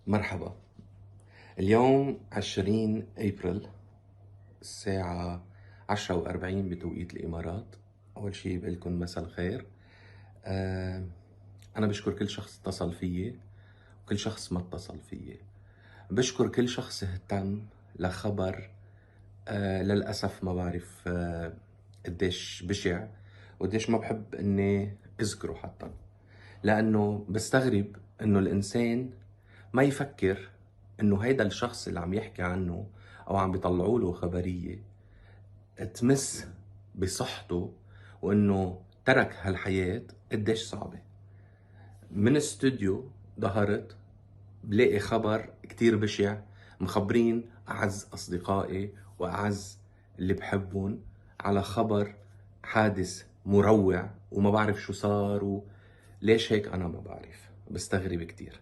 مرحبا. اليوم 20 أبريل، الساعة 10:40 بتوقيت الإمارات. أول شي بقلكن مساء الخير. أنا بشكر كل شخص اتصل فيي وكل شخص ما اتصل فيي. بشكر كل شخص اهتم لخبر للأسف ما بعرف قديش بشع وقديش ما بحب إني أذكره حتى، لأنه بستغرب إنه الإنسان ما يفكر انه هيدا الشخص اللي عم يحكي عنه او عم بيطلعوا له خبرية تمس بصحته، وانه ترك هالحياة قديش صعبة. من استوديو ظهرت بلاقي خبر كتير بشع، مخبرين اعز اصدقائي واعز اللي بحبهم على خبر حادث مروع وما بعرف شو صار ليش هيك. انا ما بعرف، بستغرب كتير.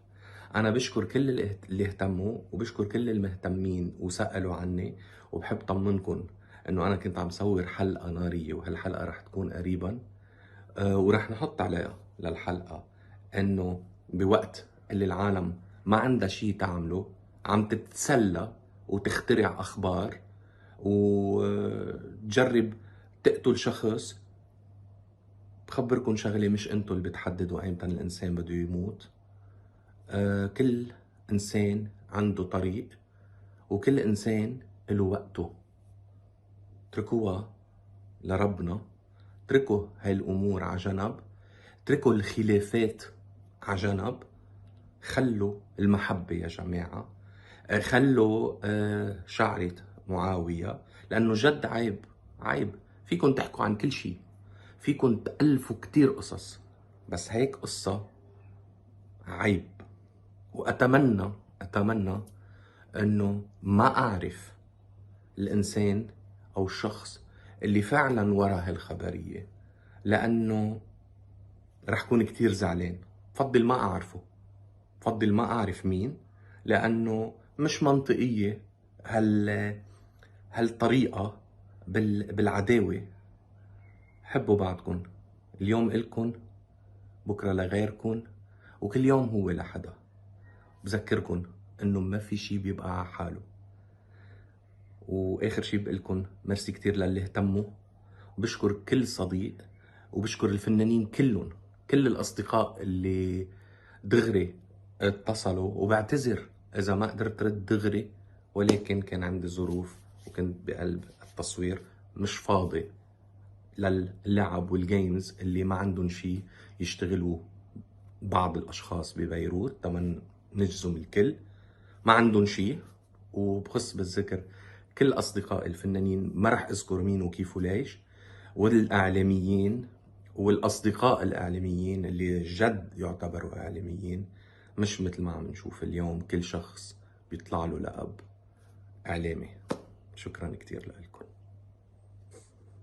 انا بشكر كل اللي اهتموا وبشكر كل المهتمين وسألوا عني، وبحب طمنكم انه انا كنت عم صور حلقة نارية وهالحلقة رح تكون قريبا. ورح نحط عليها للحلقة انه بوقت اللي العالم ما عندها شي تعمله عم تتسلى وتخترع اخبار وتجرب تقتل شخص. بخبركن شغلة، مش انتو اللي بتحددوا ايمتى الانسان بده يموت. كل انسان عنده طريق وكل انسان له وقته. اتركوها لربنا، اتركوا هاي الامور على جنب، اتركوا الخلافات على جنب، خلوا المحبة يا جماعة. خلوا شعرة معاوية، لأنه جد عيب. عيب فيكن تحكوا عن كل شيء، فيكن تألفوا كتير قصص، بس هيك قصة عيب. وأتمنى أنه ما أعرف الإنسان أو الشخص اللي فعلا ورا هالخبرية، لأنه رح كون كتير زعلان. بفضل ما أعرفه، بفضل ما أعرف مين، لأنه مش منطقية هالطريقة بالعداوة. حبوا بعضكن، اليوم إلكن بكرة لغيركن وكل يوم هو لحدا. بذكركن إنه ما في شي بيبقى على حاله. واخر شي بقلكن ميرسي كتير للي اهتموا، وبشكر كل صديق، وبشكر الفنانين كلهم، كل الاصدقاء اللي دغري اتصلوا. وبعتذر اذا ما قدرت رد دغري، ولكن كان عندي ظروف وكنت بقلب التصوير مش فاضي للعب والجيمز اللي ما عندهم شي يشتغلوا. بعض الاشخاص ببيروت، تمن نجزم الكل ما عندهم شي. وبخص بالذكر كل أصدقائي الفنانين، ما رح أذكر مين وكيف وليش، والإعلاميين والأصدقاء الإعلاميين اللي جد يعتبروا إعلاميين، مش مثل ما عم نشوف اليوم كل شخص بيطلع له لقب إعلامي. شكرا كتير لكم.